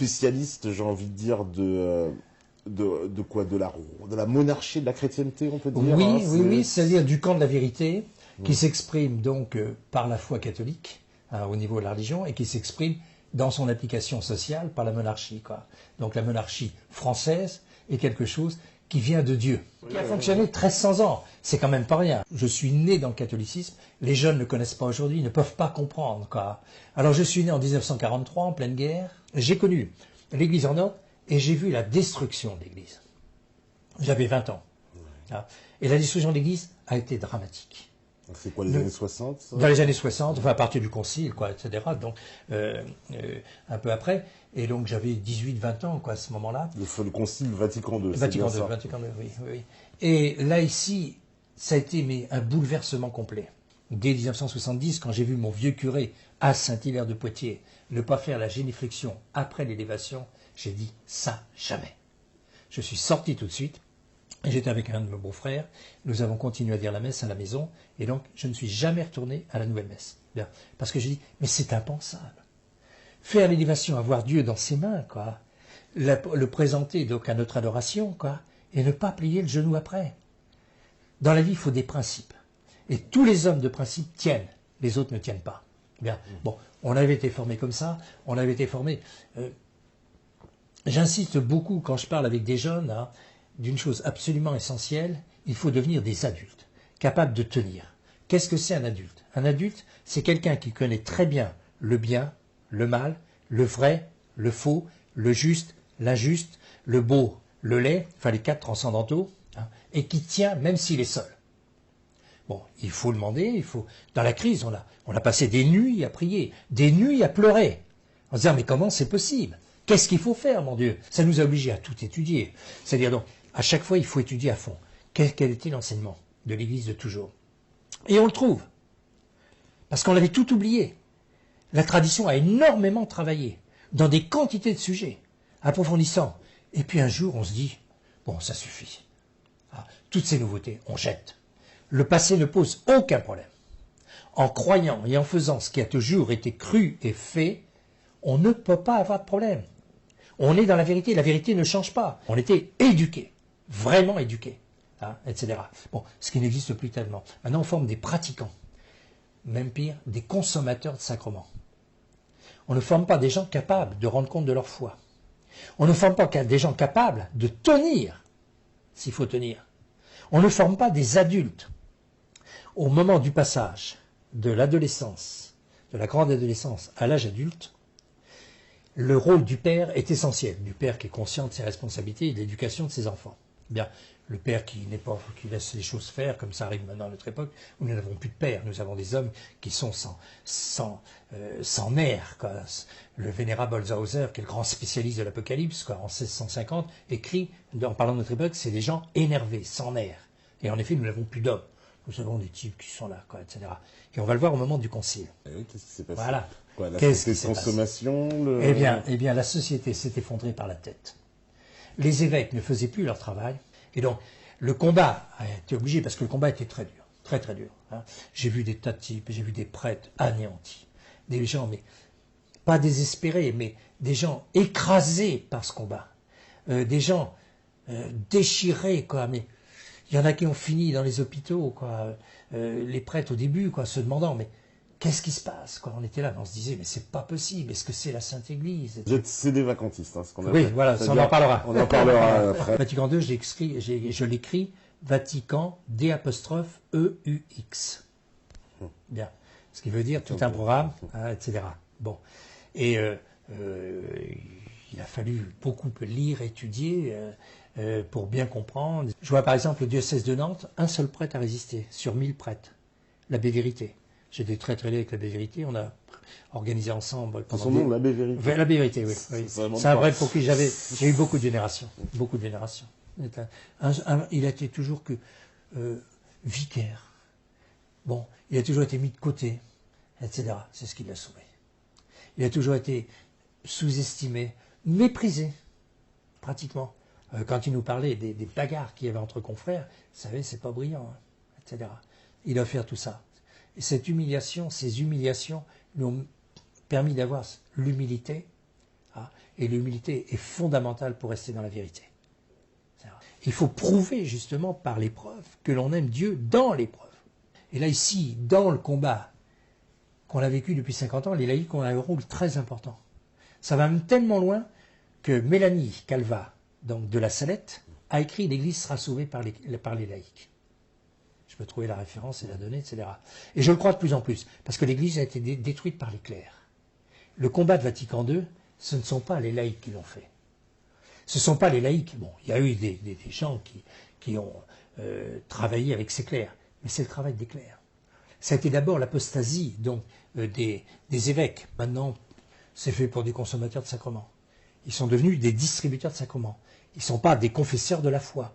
spécialiste, j'ai envie de dire, de quoi, de la monarchie, de la chrétienté, on peut dire. Oui, hein, oui, c'est-à-dire du camp de la vérité, qui s'exprime donc par la foi catholique, hein, au niveau de la religion, et qui s'exprime dans son application sociale par la monarchie, quoi. Donc la monarchie française est quelque chose qui vient de Dieu, qui a fonctionné 1300 ans. C'est quand même pas rien. Je suis né dans le catholicisme, les jeunes ne connaissent pas aujourd'hui, ne peuvent pas comprendre, quoi. Alors je suis né en 1943, en pleine guerre, j'ai connu l'église en ordre, et j'ai vu la destruction de l'église. J'avais 20 ans. Et la destruction de l'église a été dramatique. C'est quoi, les années 60 ça? Dans les années 60, enfin à partir du Concile, quoi, etc. Donc, un peu après. Et donc j'avais 18-20 ans, quoi, à ce moment-là. Le Concile Vatican II. Vatican II, oui, oui. Et là, ici, ça a été un bouleversement complet. Dès 1970, quand j'ai vu mon vieux curé à Saint-Hilaire de Poitiers ne pas faire la génuflexion après l'élévation, j'ai dit ça, jamais. Je suis sorti tout de suite. J'étais avec un de mes beaux-frères, nous avons continué à dire la messe à la maison, et donc je ne suis jamais retourné à la nouvelle messe. Bien. Parce que j'ai dit, mais c'est impensable. Faire l'élévation, avoir Dieu dans ses mains, quoi, le présenter donc à notre adoration, quoi, et ne pas plier le genou après. Dans la vie, il faut des principes. Et tous les hommes de principe tiennent, les autres ne tiennent pas. Bien. Bon, on avait été formés comme ça, on avait été formés. J'insiste beaucoup quand je parle avec des jeunes, hein, d'une chose absolument essentielle, il faut devenir des adultes, capables de tenir. Qu'est-ce que c'est un adulte? Un adulte, c'est quelqu'un qui connaît très bien le bien, le mal, le vrai, le faux, le juste, l'injuste, le beau, le laid, enfin les quatre transcendantaux, hein, et qui tient même s'il est seul. Bon, il faut demander, dans la crise, on a passé des nuits à prier, des nuits à pleurer, en se disant, mais comment c'est possible? Qu'est-ce qu'il faut faire, mon Dieu? Ça nous a obligés à tout étudier. C'est-à-dire donc, à chaque fois, il faut étudier à fond. Quel était l'enseignement de l'Église de toujours? Et on le trouve. Parce qu'on avait tout oublié. La tradition a énormément travaillé, dans des quantités de sujets, approfondissant. Et puis un jour, on se dit, bon, ça suffit. Ah, toutes ces nouveautés, on jette. Le passé ne pose aucun problème. En croyant et en faisant ce qui a toujours été cru et fait, on ne peut pas avoir de problème. On est dans la vérité ne change pas. On était éduqués, vraiment éduqués, hein, etc. Bon, ce qui n'existe plus tellement. Maintenant, on forme des pratiquants, même pire, des consommateurs de sacrements. On ne forme pas des gens capables de rendre compte de leur foi. On ne forme pas des gens capables de tenir, s'il faut tenir. On ne forme pas des adultes. Au moment du passage de l'adolescence, de la grande adolescence à l'âge adulte, le rôle du père est essentiel, du père qui est conscient de ses responsabilités et de l'éducation de ses enfants. Bien, le père qui laisse les choses faire, comme ça arrive maintenant à notre époque, où nous n'avons plus de père, nous avons des hommes qui sont sans nerfs, quoi. Le vénérable Holzhauser, qui est le grand spécialiste de l'Apocalypse, quoi, en 1650, écrit, en parlant de notre époque, c'est des gens énervés, sans nerfs. Et en effet, nous n'avons plus d'hommes. Nous avons des types qui sont là, quoi, etc. Et on va le voir au moment du concile. Oui, qu'est-ce qui s'est passé? Voilà. Quoi, la Qu'est-ce société qui de s'est consommation Eh bien, la société s'est effondrée par la tête. Les évêques ne faisaient plus leur travail. Et donc, le combat a été obligé, parce que le combat était très dur, très très dur. Hein. J'ai vu des tas de types, j'ai vu des prêtres anéantis. Des gens, mais pas désespérés, mais des gens écrasés par ce combat. Des gens déchirés, quoi. Mais il y en a qui ont fini dans les hôpitaux, quoi. Les prêtres au début, quoi, se demandant, mais qu'est-ce qui se passe, quoi? On était là, on se disait, mais c'est pas possible. Est-ce que c'est la Sainte Église? C'est des vacantistes, hein, ce qu'on Oui, appelle. voilà, ça, on en parlera. On en parlera après. Vatican II, je l'écris Vatican D'(EUX). Bien. Ce qui veut dire tout un programme, hein, etc. Bon. Et il a fallu beaucoup lire, étudier pour bien comprendre. Je vois par exemple le diocèse de Nantes, un seul prêtre a résisté sur 1000 prêtres. L'abbé Vérité. J'étais très lié avec l'abbé Vérité, on a organisé ensemble. Son nom, l'abbé Vérité. L'abbé Vérité, oui. C'est un vrai pour qui j'ai eu beaucoup de vénération. Beaucoup de vénération. Il a été toujours que vicaire. Bon, il a toujours été mis de côté, etc. C'est ce qui l'a sauvé. Il a toujours été sous-estimé, méprisé, pratiquement. Quand il nous parlait des bagarres qu'il y avait entre confrères, vous savez, c'est pas brillant, hein, etc. Il a offert tout ça. Et cette humiliation, ces humiliations lui ont permis d'avoir l'humilité, Hein. Et l'humilité est fondamentale pour rester dans la vérité. Il faut prouver justement par l'épreuve que l'on aime Dieu dans l'épreuve. Et là ici, dans le combat qu'on a vécu depuis 50 ans, les laïcs ont un rôle très important. Ça va même tellement loin que Mélanie Calva, donc de la Salette, a écrit « L'Église sera sauvée par les laïcs ». Je peux trouver la référence et la donner, etc. Et je le crois de plus en plus, parce que l'Église a été détruite par les clercs. Le combat de Vatican II, ce ne sont pas les laïcs qui l'ont fait. Ce ne sont pas les laïcs. Bon, il y a eu des gens qui ont travaillé avec ces clercs, mais c'est le travail des clercs. Ça a été d'abord l'apostasie donc des évêques. Maintenant, c'est fait pour des consommateurs de sacrements. Ils sont devenus des distributeurs de sacrements. Ils ne sont pas des confesseurs de la foi.